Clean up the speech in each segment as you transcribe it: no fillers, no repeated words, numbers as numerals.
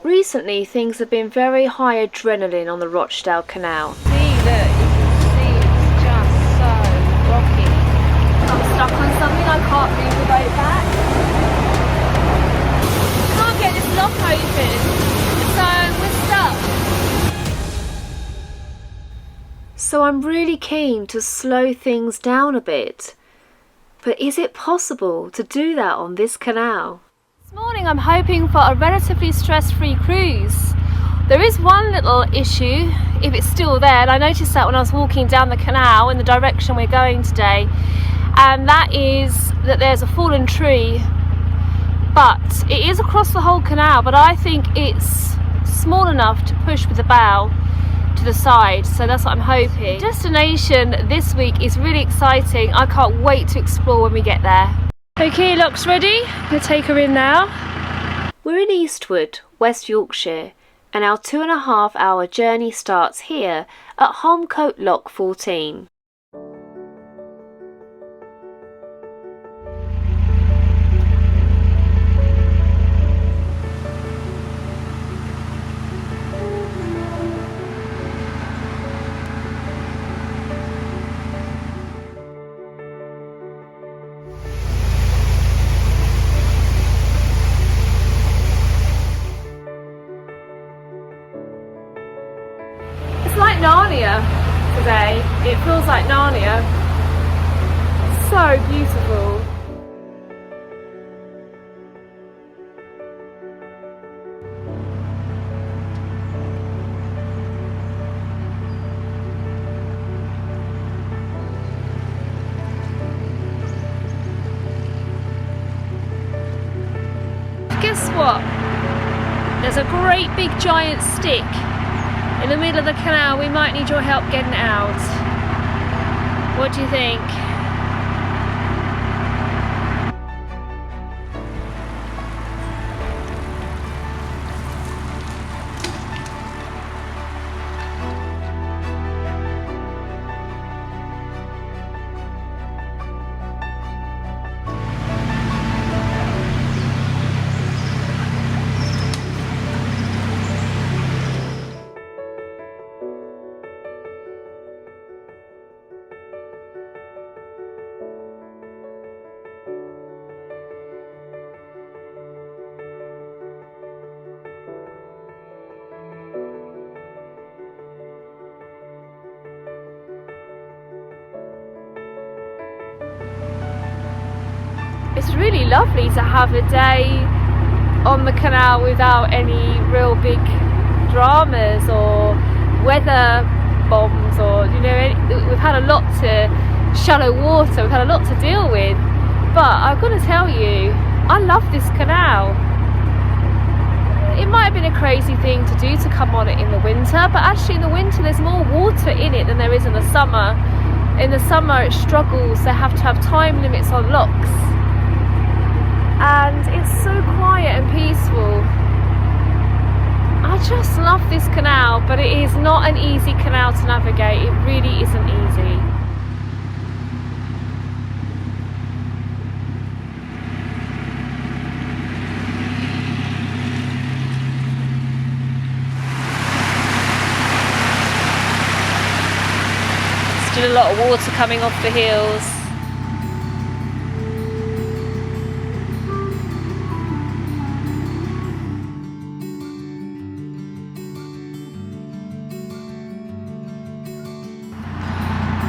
Recently, things have been very high adrenaline on the Rochdale Canal. See, look, you can see it's just so rocky. I'm stuck on something, I can't move the boat back. Can't get this lock open, so we're stuck. So I'm really keen to slow things down a bit. But is it possible to do that on this canal? This morning I'm hoping for a relatively stress-free cruise. There is one little issue, if it's still there, and I noticed that when I was walking down the canal in the direction we're going today, and that is that there's a fallen tree, but it is across the whole canal, but I think it's small enough to push with the bow to the side, so that's what I'm hoping. Destination this week is really exciting. I can't wait to explore when we get there. Okay, lock's ready. I'm gonna take her in now. We're in Eastwood, West Yorkshire, and our 2.5-hour journey starts here at Holmcote Lock 14. It's like Narnia today. It feels like Narnia. So beautiful. Guess what? There's a great big giant stick in the middle of the canal. We might need your help getting it out. What do you think? It's really lovely to have a day on the canal without any real big dramas or weather bombs, or we've had a lot to shallow water, we've had a lot to deal with, but I've got to tell you, I love this canal. It might have been a crazy thing to do to come on it in the winter, but actually in the winter there's more water in it than there is in the summer. In the summer it struggles, they have to have time limits on locks. And it's so quiet and peaceful. I just love this canal, but it is not an easy canal to navigate. It really isn't easy. Still a lot of water coming off the hills.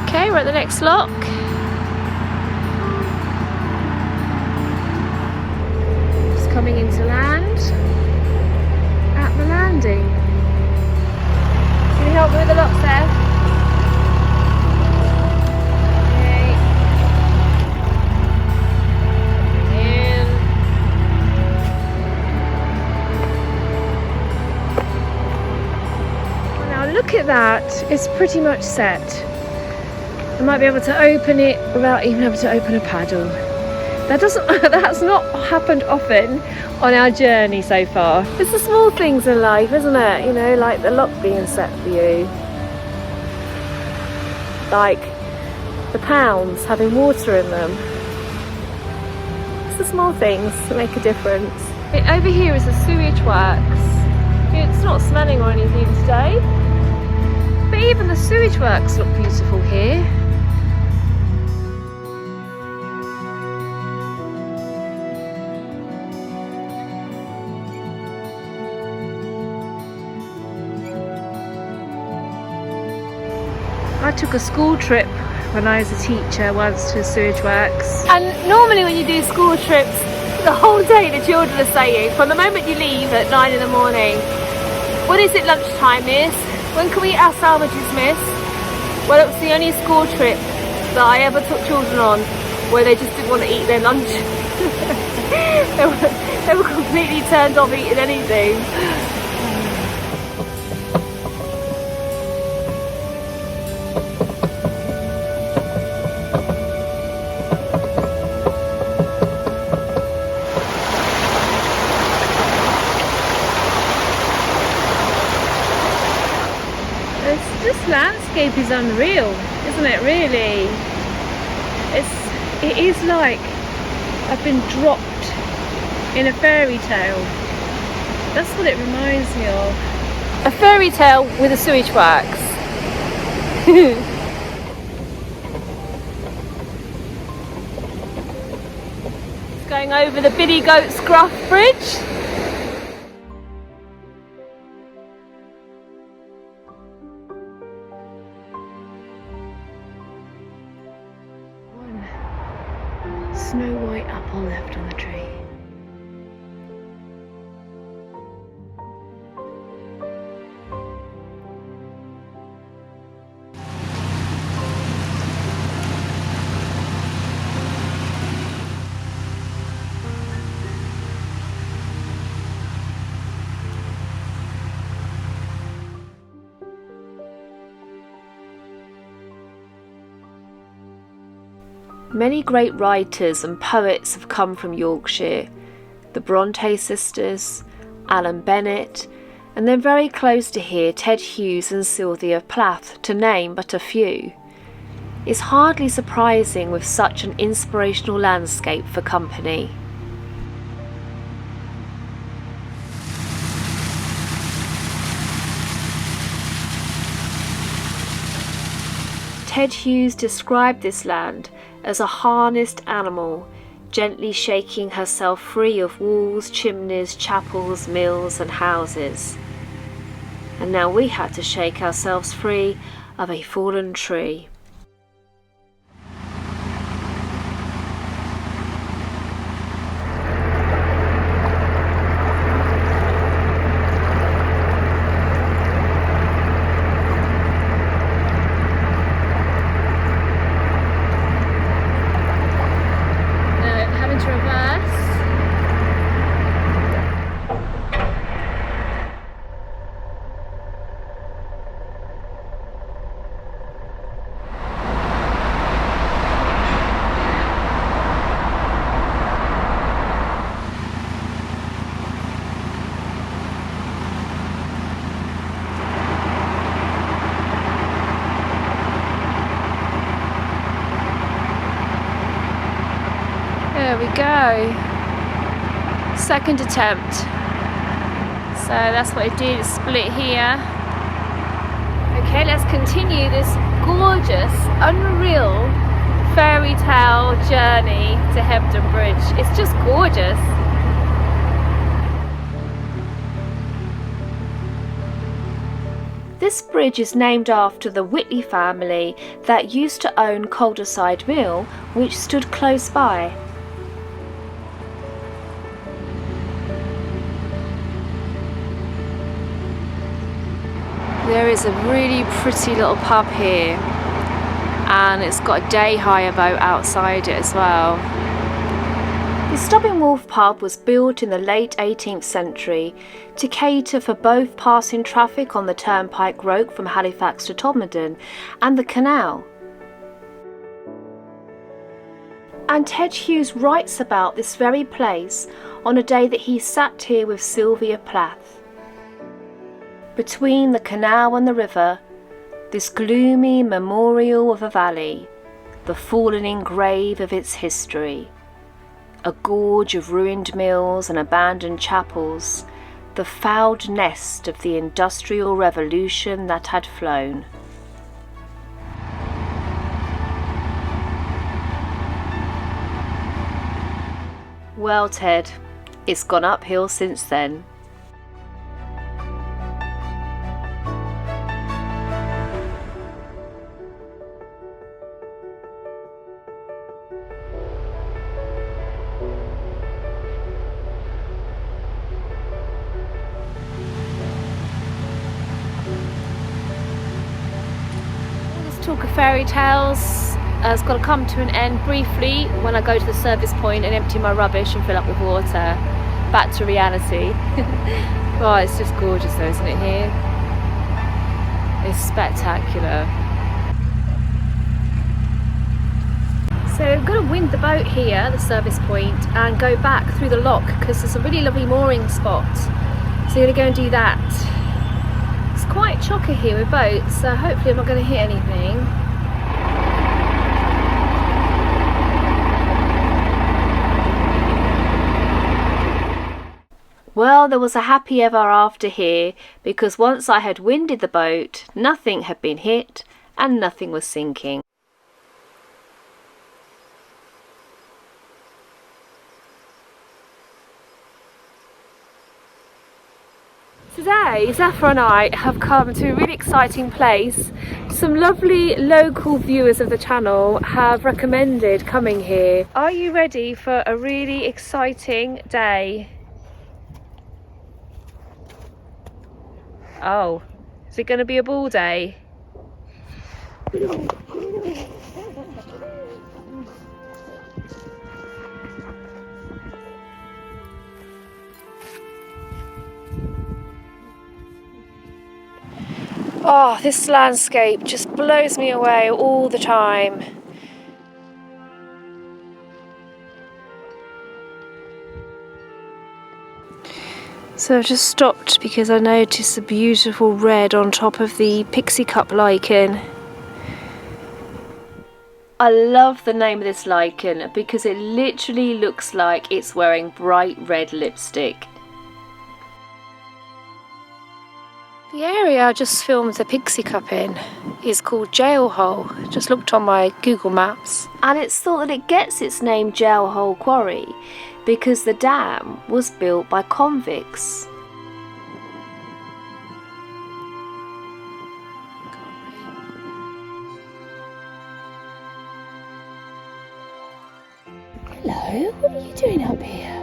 Okay, we're at the next lock. Just coming into land at the landing. Can you help me with the locks there? Okay. In. Well, now look at that. It's pretty much set. I might be able to open it without even having to open a paddle. That's not happened often on our journey so far. It's the small things in life, isn't it? You know, like the lock being set for you. Like the pounds having water in them. It's the small things that make a difference. Over here is the sewage works. It's not smelling or anything today. But even the sewage works look beautiful here. I took a school trip when I was a teacher once to the sewage works. And normally when you do school trips, the whole day the children are saying, from the moment you leave at 9 in the morning, "When is it lunchtime, miss? When can we eat our sandwiches, miss?" Well, it was the only school trip that I ever took children on where they just didn't want to eat their lunch. they were completely turned off eating anything. This landscape is unreal, isn't it, really? It is like I've been dropped in a fairy tale. That's what it reminds me of. A fairy tale with a sewage works. It's going over the Billy Goat Scruff Bridge. Snow white apple left on the tree. Many great writers and poets have come from Yorkshire. The Bronte sisters, Alan Bennett, and then very close to here, Ted Hughes and Sylvia Plath, to name but a few. It's hardly surprising with such an inspirational landscape for company. Ted Hughes described this land as a harnessed animal, gently shaking herself free of walls, chimneys, chapels, mills and houses. And now we had to shake ourselves free of a fallen tree. There we go. Second attempt. So that's what I did, split here. Okay, let's continue this gorgeous, unreal fairy tale journey to Hebden Bridge. It's just gorgeous. This bridge is named after the Whitley family that used to own Calderside Mill, which stood close by. There is a really pretty little pub here, and it's got a day hire boat outside it as well. The Stobbing Wolf pub was built in the late 18th century to cater for both passing traffic on the Turnpike Road from Halifax to Todmorden and the canal. And Ted Hughes writes about this very place on a day that he sat here with Sylvia Plath. Between the canal and the river, this gloomy memorial of a valley, the fallen-in grave of its history, a gorge of ruined mills and abandoned chapels, the fouled nest of the Industrial Revolution that had flown. Well, Ted, it's gone uphill since then. Talk of fairy tales has got to come to an end briefly when I go to the service point and empty my rubbish and fill up with water. Back to reality. Oh, it's just gorgeous though, isn't it here? It's spectacular. So I'm going to wind the boat here, the service point, and go back through the lock because there's a really lovely mooring spot. So I'm going to go and do that. It's quite chocker here with boats, so hopefully I'm not going to hit anything. Well, there was a happy ever after here, because once I had winded the boat, nothing had been hit and nothing was sinking. Today, Zafra and I have come to a really exciting place. Some lovely local viewers of the channel have recommended coming here. Are you ready for a really exciting day? Oh, is it going to be a ball day? Oh, this landscape just blows me away all the time. So I've just stopped because I noticed the beautiful red on top of the pixie cup lichen. I love the name of this lichen because it literally looks like it's wearing bright red lipstick. The area I just filmed the pixie cup in is called Jailhole. Just looked on my Google Maps. And it's thought that it gets its name Jailhole Quarry because the dam was built by convicts. Hello, what are you doing up here?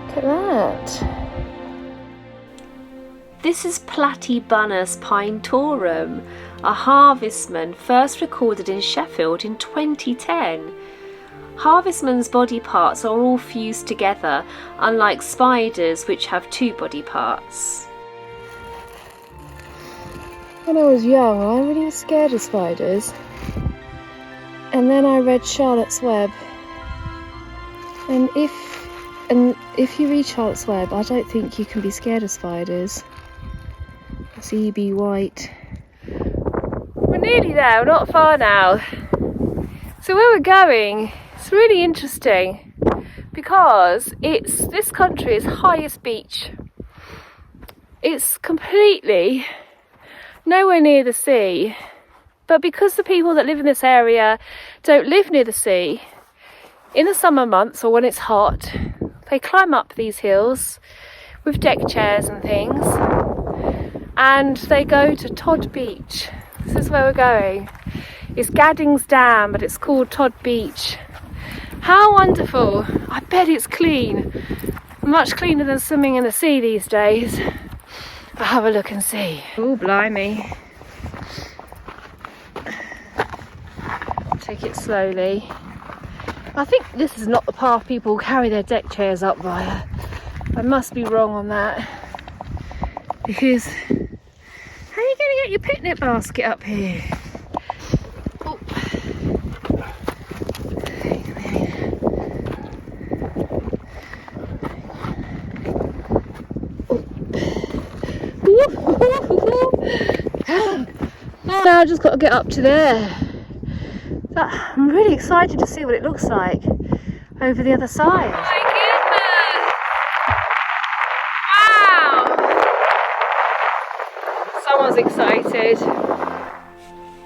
Look at that. This is Platybunnus pinetorum, a harvestman first recorded in Sheffield in 2010. Harvestman's body parts are all fused together, unlike spiders which have two body parts. When I was young, I really was scared of spiders. And then I read Charlotte's Web. And if you read Charlotte's Web, I don't think you can be scared of spiders. It's E.B. White. We're nearly there, we're not far now. So where we're going, it's really interesting because it's this country's highest beach. It's completely nowhere near the sea, but because the people that live in this area don't live near the sea, in the summer months or when it's hot, they climb up these hills with deck chairs and things, and they go to Todd Beach. This is where we're going. It's Gadding's Dam, but it's called Todd Beach. How wonderful. I bet it's clean. Much cleaner than swimming in the sea these days. I'll have a look and see. Oh, blimey. Take it slowly. I think this is not the path people carry their deck chairs up via. I must be wrong on that. Because how are you going to get your picnic basket up here? Oh. now just got to get up to there. I'm really excited to see what it looks like over the other side. Oh my goodness! Wow! Someone's excited.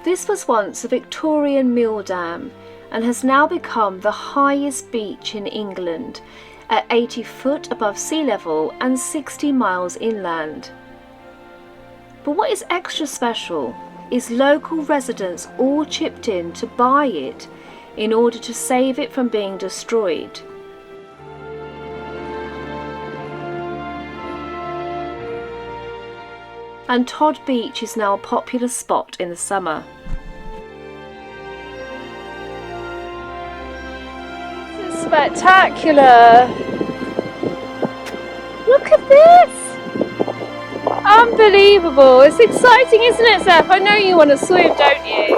This was once a Victorian mill dam and has now become the highest beach in England at 80 foot above sea level and 60 miles inland. But what is extra special is local residents all chipped in to buy it in order to save it from being destroyed. And Todd Beach is now a popular spot in the summer. This is spectacular! Look at this! Unbelievable! It's exciting, isn't it, Zeph? I know you want to swim, don't you?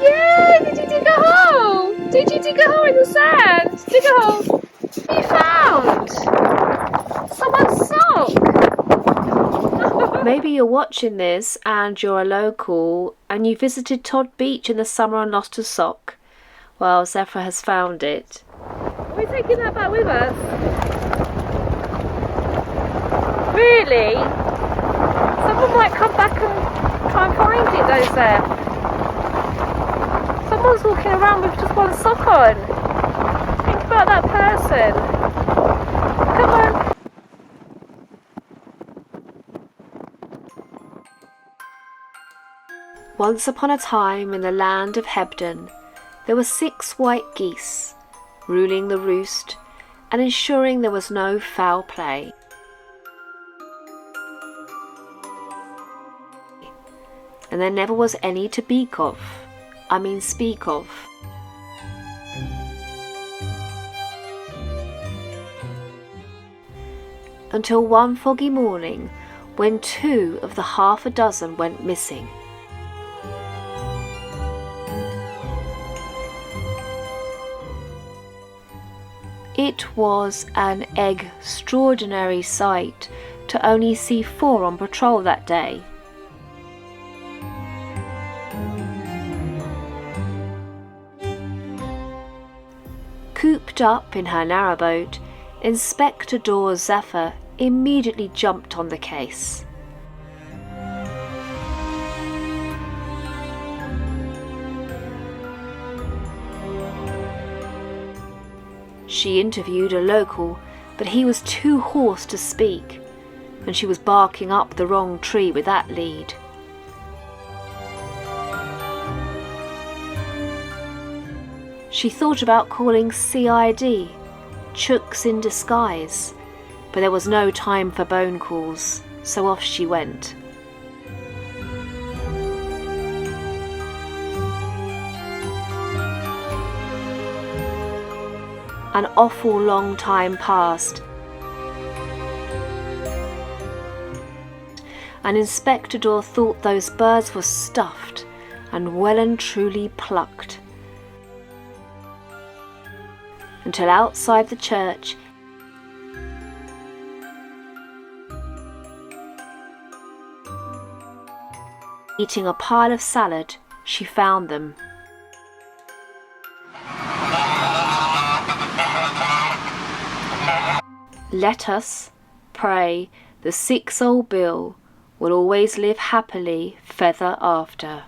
Yay! Did you dig a hole? Did you dig a hole in the sand? Dig a hole. You found someone's sock. Maybe you're watching this and you're a local and you visited Todd Beach in the summer and lost a sock. Well, Zephyr has found it. Are we taking that back with us? Really? Someone might come back and try and find it though, Zeph. Someone's walking around with just one sock on. Think about that person. Come on. Once upon a time in the land of Hebden, there were 6 white geese, ruling the roost and ensuring there was no foul play. And there never was any to speak of. Until one foggy morning when 2 of the half a dozen went missing. It was an extraordinary sight to only see 4 on patrol that day. Cooped up in her narrowboat, Inspector Dawes Zephyr immediately jumped on the case. She interviewed a local, but he was too hoarse to speak, and she was barking up the wrong tree with that lead. She thought about calling CID, Chooks in disguise, but there was no time for bone calls, so off she went. An awful long time passed, and Inspector Dawes thought those birds were stuffed and well and truly plucked. Until outside the church, eating a pile of salad, she found them. Let us pray the 6 old Bill will always live happily feather after.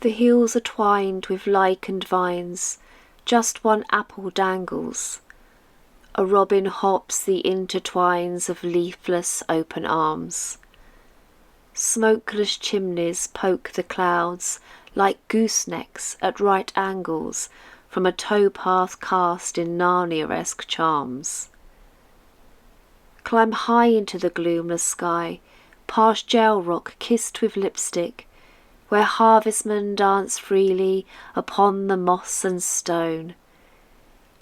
The hills are twined with lichened vines, just one apple dangles. A robin hops the intertwines of leafless open arms. Smokeless chimneys poke the clouds like goosenecks at right angles from a towpath cast in Narnia-esque charms. Climb high into the gloomless sky, past gel rock kissed with lipstick, where harvestmen dance freely upon the moss and stone.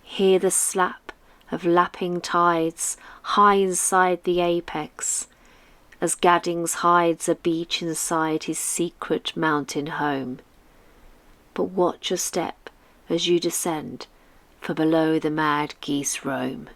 Hear the slap of lapping tides high inside the apex, as Gaddings hides a beach inside his secret mountain home. But watch your step as you descend, for below the mad geese roam.